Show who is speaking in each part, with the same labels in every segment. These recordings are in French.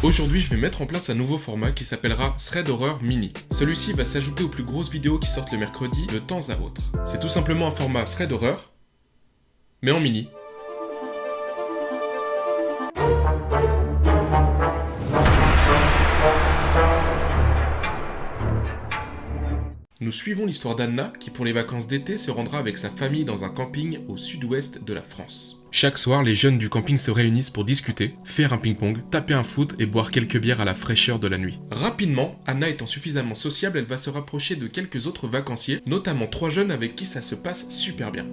Speaker 1: Aujourd'hui, je vais mettre en place un nouveau format qui s'appellera Thread Horror Mini. Celui-ci va s'ajouter aux plus grosses vidéos qui sortent le mercredi de temps à autre. C'est tout simplement un format Thread Horror, mais en mini. Nous suivons l'histoire d'Anna qui pour les vacances d'été se rendra avec sa famille dans un camping au sud-ouest de la France. Chaque soir, les jeunes du camping se réunissent pour discuter, faire un ping-pong, taper un foot et boire quelques bières à la fraîcheur de la nuit. Rapidement, Anna étant suffisamment sociable, elle va se rapprocher de quelques autres vacanciers, notamment 3 jeunes avec qui ça se passe super bien.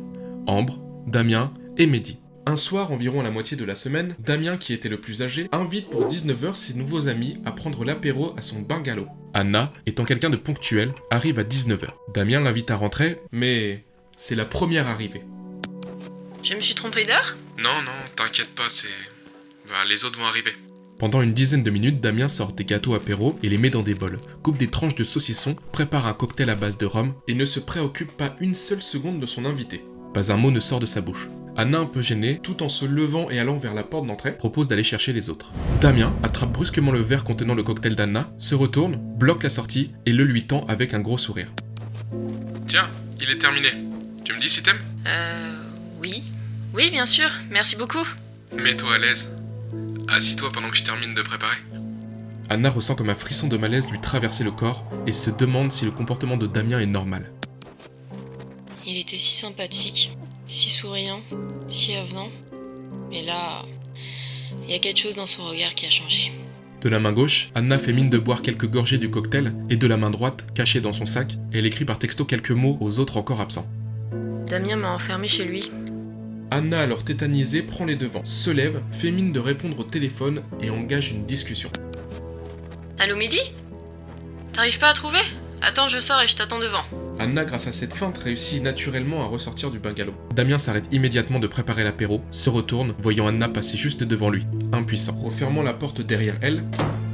Speaker 1: Ambre, Damien et Mehdi. Un soir, environ à la moitié de la semaine, Damien, qui était le plus âgé, invite pour 19h ses nouveaux amis à prendre l'apéro à son bungalow. Anna, étant quelqu'un de ponctuel, arrive à 19h. Damien l'invite à rentrer, mais c'est la première arrivée.
Speaker 2: Je me suis trompée d'heure ?
Speaker 1: Non, t'inquiète pas, les autres vont arriver. Pendant une dizaine de minutes, Damien sort des gâteaux apéro et les met dans des bols, coupe des tranches de saucisson, prépare un cocktail à base de rhum et ne se préoccupe pas une seule seconde de son invité. Pas un mot ne sort de sa bouche. Anna, un peu gênée, tout en se levant et allant vers la porte d'entrée, propose d'aller chercher les autres. Damien attrape brusquement le verre contenant le cocktail d'Anna, se retourne, bloque la sortie et le lui tend avec un gros sourire. Tiens, il est terminé. Tu me dis si t'aimes ?
Speaker 2: Oui. Oui, bien sûr, merci beaucoup.
Speaker 1: Mets-toi à l'aise. Assis-toi pendant que je termine de préparer. Anna ressent comme un frisson de malaise lui traverser le corps et se demande si le comportement de Damien est normal.
Speaker 2: Il était si sympathique, si souriant, si avenant. Mais là, il y a quelque chose dans son regard qui a changé.
Speaker 1: De la main gauche, Anna fait mine de boire quelques gorgées du cocktail et de la main droite, cachée dans son sac, elle écrit par texto quelques mots aux autres encore absents.
Speaker 2: Damien m'a enfermé chez lui.
Speaker 1: Anna, alors tétanisée, prend les devants, se lève, fait mine de répondre au téléphone et engage une discussion.
Speaker 2: Allô, Mehdi ? T'arrives pas à trouver ? Attends, je sors et je t'attends devant.
Speaker 1: Anna, grâce à cette feinte, réussit naturellement à ressortir du bungalow. Damien s'arrête immédiatement de préparer l'apéro, se retourne, voyant Anna passer juste devant lui, impuissant. Refermant la porte derrière elle,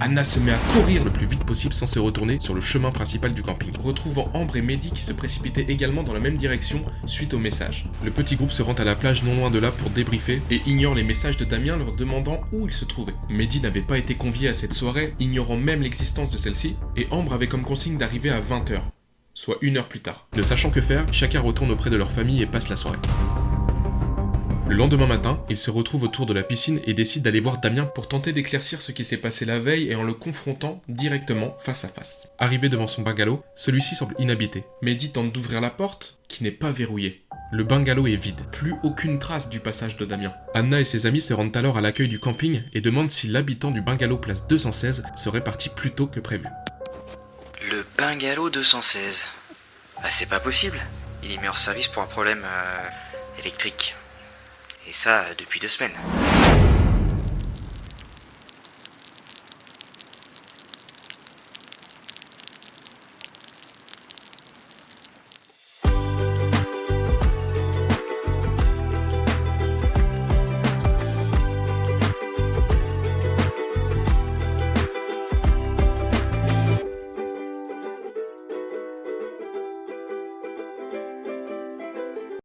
Speaker 1: Anna se met à courir le plus vite possible sans se retourner sur le chemin principal du camping, retrouvant Ambre et Mehdi qui se précipitaient également dans la même direction suite au message. Le petit groupe se rend à la plage non loin de là pour débriefer et ignore les messages de Damien leur demandant où il se trouvait. Mehdi n'avait pas été convié à cette soirée, ignorant même l'existence de celle-ci, et Ambre avait comme consigne d'arriver à 20h. Soit 1 heure plus tard. Ne sachant que faire, chacun retourne auprès de leur famille et passe la soirée. Le lendemain matin, ils se retrouvent autour de la piscine et décident d'aller voir Damien pour tenter d'éclaircir ce qui s'est passé la veille et en le confrontant directement face à face. Arrivé devant son bungalow, celui-ci semble inhabité. Mehdi tente d'ouvrir la porte, qui n'est pas verrouillée. Le bungalow est vide, plus aucune trace du passage de Damien. Anna et ses amis se rendent alors à l'accueil du camping et demandent si l'habitant du bungalow place 216 serait parti plus tôt que prévu.
Speaker 3: Le bungalow 216. Ah, c'est pas possible. Il est mis hors service pour un problème électrique. Et ça, depuis 2 semaines.